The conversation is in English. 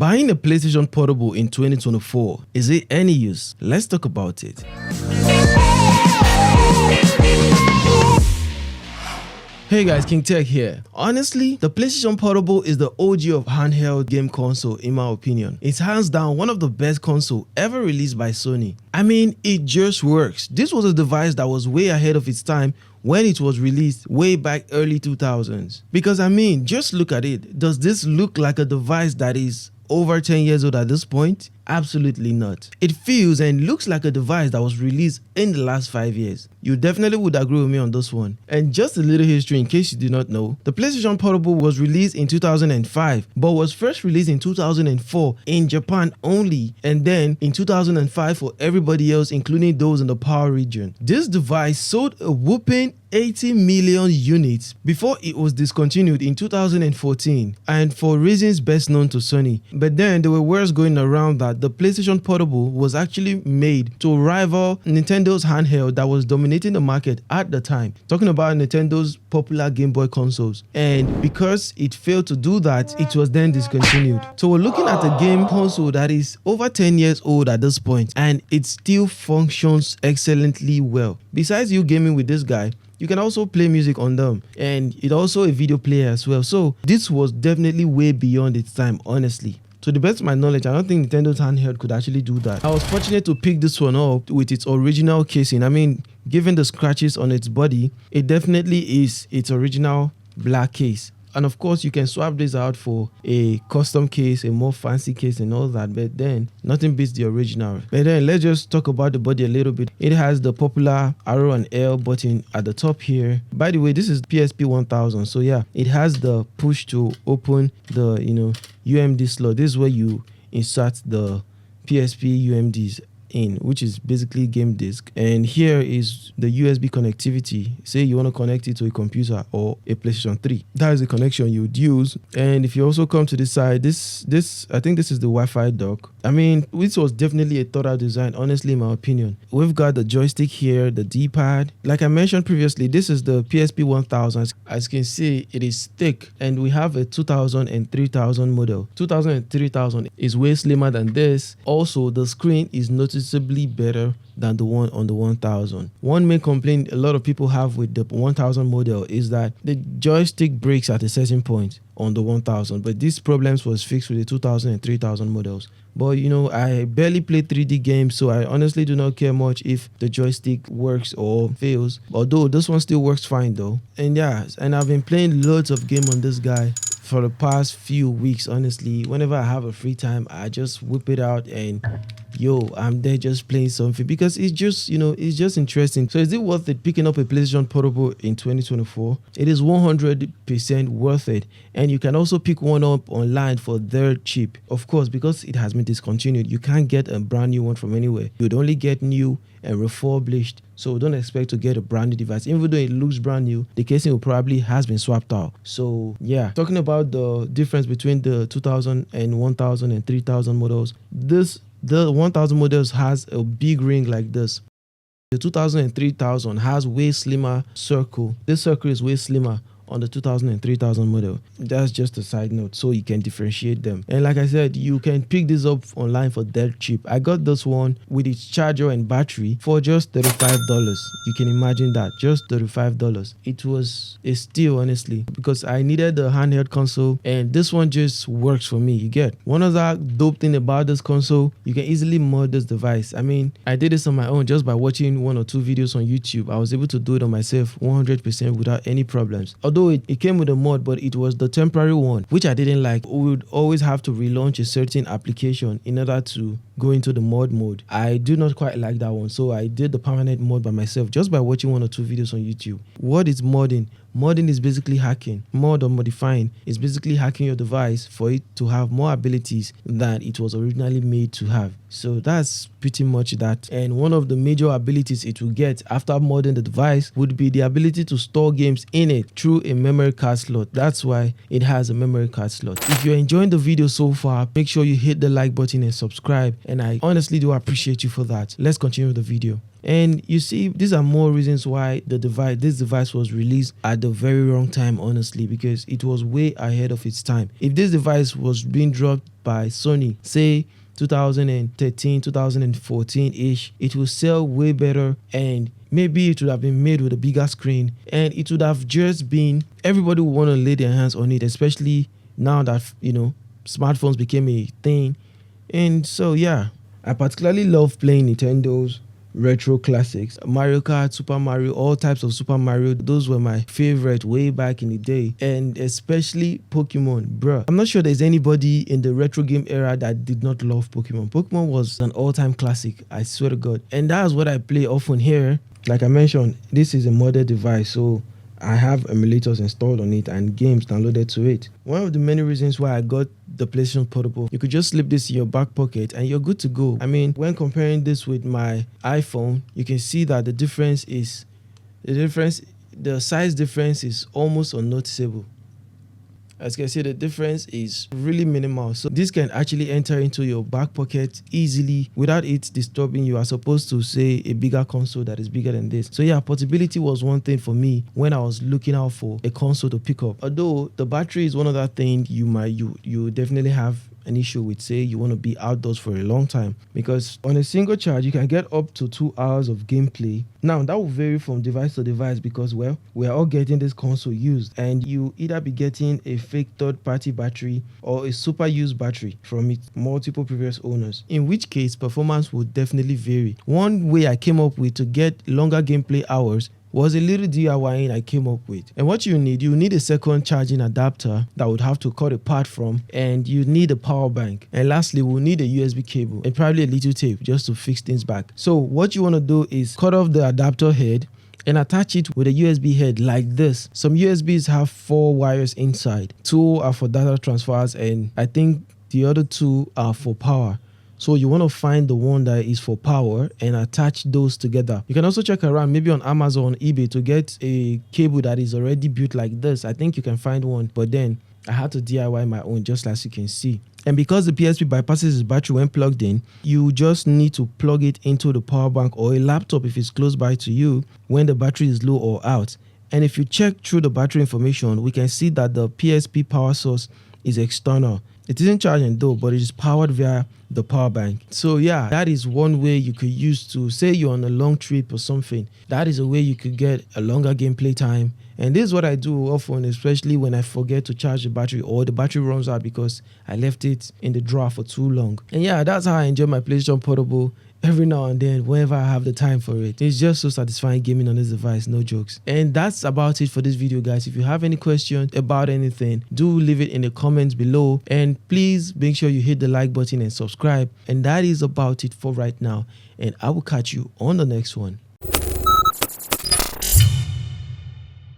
Buying a PlayStation Portable in 2024, is it any use? Let's talk about it. Hey guys, King Tech here. Honestly, the PlayStation Portable is the OG of handheld game console in my opinion. It's hands down one of the best console ever released by Sony. I mean, it just works. This was a device that was way ahead of its time when it was released way back early 2000s. Because I mean, just look at it. Does this look like a device that is over 10 years old at this point? Absolutely not. It feels and looks like a device that was released in the last 5 years. You definitely would agree with me on this one. And just a little history in case you did not know, the PlayStation Portable was released in 2005 but was first released in 2004 in Japan only, and then in 2005 for everybody else including those in the PAL region. This device sold a whopping 80 million units before it was discontinued in 2014, and for reasons best known to Sony. But then there were words going around that the PlayStation Portable was actually made to rival Nintendo's handheld that was dominating the market at the time. Talking about Nintendo's popular Game Boy consoles. And because it failed to do that, it was then discontinued. So we're looking at a game console that is over 10 years old at this point, and it still functions excellently well. Besides you gaming with this guy, you can also play music on them, and it's also a video player as well. So this was definitely way beyond its time, honestly. To the best of my knowledge, I don't think Nintendo's handheld could actually do that. I was fortunate to pick this one up with its original casing. I mean, given the scratches on its body, it definitely is its original black case. And of course, you can swap this out for a custom case, a more fancy case and all that, but then nothing beats the original. But then let's just talk about the body a little bit. It has the popular arrow and L button at the top here. By the way, this is PSP 1000. So yeah, it has the push to open the, UMD slot. This is where you insert the PSP UMDs in, which is basically game disc. And here is the USB connectivity. Say you want to connect it to a computer or a PlayStation 3. That is the connection you would use. And if you also come to this side, this I think this is the Wi-Fi dock. I mean, this was definitely a thought out design, honestly, in my opinion. We've got the joystick here, the D-pad. Like I mentioned previously, this is the PSP 1000. As you can see, it is thick, and we have a 2000 and 3000 model. 2000 and 3000 is way slimmer than this. Also, the screen is noticeably better than the one on the 1000. One main complaint a lot of people have with the 1000 model is that the joystick breaks at a certain point on the 1000, but these problems was fixed with the 2000 and 3000 models. But I barely play 3D games, so I honestly do not care much if the joystick works or fails, although this one still works fine though. And yeah, and I've been playing loads of games on this guy for the past few weeks. Honestly, whenever I have a free time, I just whip it out and I'm there just playing something because it's just it's just interesting. So is it worth it picking up a PlayStation Portable in 2024? It is 100% worth it, and you can also pick one up online for dirt cheap. Of course, because it has been discontinued, you can't get a brand new one from anywhere. You'd only get new and refurbished, so don't expect to get a brand new device. Even though it looks brand new, the casing will probably has been swapped out. So yeah, talking about the difference between the 2000 and 1000 and 3000 models, the 1000 models has a big ring like this. The 2000 and 3000 has way slimmer circle. This circle is way slimmer on the 2000 and 3000 model. That's just a side note, so you can differentiate them. And like I said, you can pick this up online for dirt cheap. I got this one with its charger and battery for just $35. You can imagine that, just $35. It was a steal, honestly, because I needed the handheld console, and this one just works for me. You get one of the dope thing about this console, you can easily mod this device. I mean, I did this on my own just by watching 1 or 2 videos on YouTube. I was able to do it on myself 100% without any problems. Although it came with a mod, but it was the temporary one, which I didn't like. We would always have to relaunch a certain application in order to go into the mod mode. I do not quite like that one, so I did the permanent mod by myself just by watching 1 or 2 videos on YouTube. What is modding? Modding is basically hacking. Mod or modifying is basically hacking your device for it to have more abilities than it was originally made to have. So that's pretty much that. And one of the major abilities it will get after modding the device would be the ability to store games in it through a memory card slot. That's why it has a memory card slot. If you're enjoying the video so far, make sure you hit the like button and subscribe. And I honestly do appreciate you for that. Let's continue with the video. And you see, these are more reasons why this device was released at the very wrong time, honestly, because it was way ahead of its time. If this device was being dropped by Sony, say 2013, 2014-ish, it will sell way better, and maybe it would have been made with a bigger screen, and it would have just been, everybody would want to lay their hands on it, especially now that, smartphones became a thing. And so, yeah, I particularly love playing Nintendo's retro classics. Mario Kart, Super Mario, all types of Super Mario. Those were my favorite way back in the day. And especially Pokemon, bruh. I'm not sure there's anybody in the retro game era that did not love Pokemon. Pokemon was an all-time classic, I swear to God. And that's what I play often here. Like I mentioned, this is a modded device, so I have emulators installed on it and games downloaded to it. One of the many reasons why I got the PlayStation Portable, you could just slip this in your back pocket and you're good to go. I mean, when comparing this with my iPhone, you can see that the size difference is almost unnoticeable. As you can see, the difference is really minimal. So this can actually enter into your back pocket easily without it disturbing you, as opposed to, say, a bigger console that is bigger than this. So yeah, portability was one thing for me when I was looking out for a console to pick up. Although the battery is one other thing you definitely have an issue with, say you want to be outdoors for a long time, because on a single charge you can get up to 2 hours of gameplay. Now that will vary from device to device, because, well, we are all getting this console used, and you either be getting a fake third-party battery or a super used battery from its multiple previous owners, in which case performance would definitely vary. One way I came up with to get longer gameplay hours was a little DIY I came up with. And what you need a second charging adapter that would have to cut a part from, and you need a power bank. And lastly, we'll need a USB cable and probably a little tape just to fix things back. So what you want to do is cut off the adapter head and attach it with a USB head like this. Some USBs have 4 wires inside. 2 are for data transfers, and I think the other 2 are for power. So you want to find the one that is for power and attach those together. You can also check around maybe on Amazon, eBay, to get a cable that is already built like this. I think you can find one, but then I had to DIY my own, just as you can see. And because the PSP bypasses its battery when plugged in, you just need to plug it into the power bank or a laptop if it's close by to you when the battery is low or out. And if you check through the battery information, we can see that the PSP power source is external. It isn't charging though, but it is powered via the power bank. So yeah, that is one way you could use to, say you're on a long trip or something. That is a way you could get a longer gameplay time. And this is what I do often, especially when I forget to charge the battery or the battery runs out because I left it in the drawer for too long. And yeah, that's how I enjoy my PlayStation Portable. Every now and then, whenever I have the time for it. It's just so satisfying gaming on this device, no jokes. And that's about it for this video, guys. If you have any questions about anything, do leave it in the comments below, and please make sure you hit the like button and subscribe. And that is about it for right now, and I will catch you on the next one.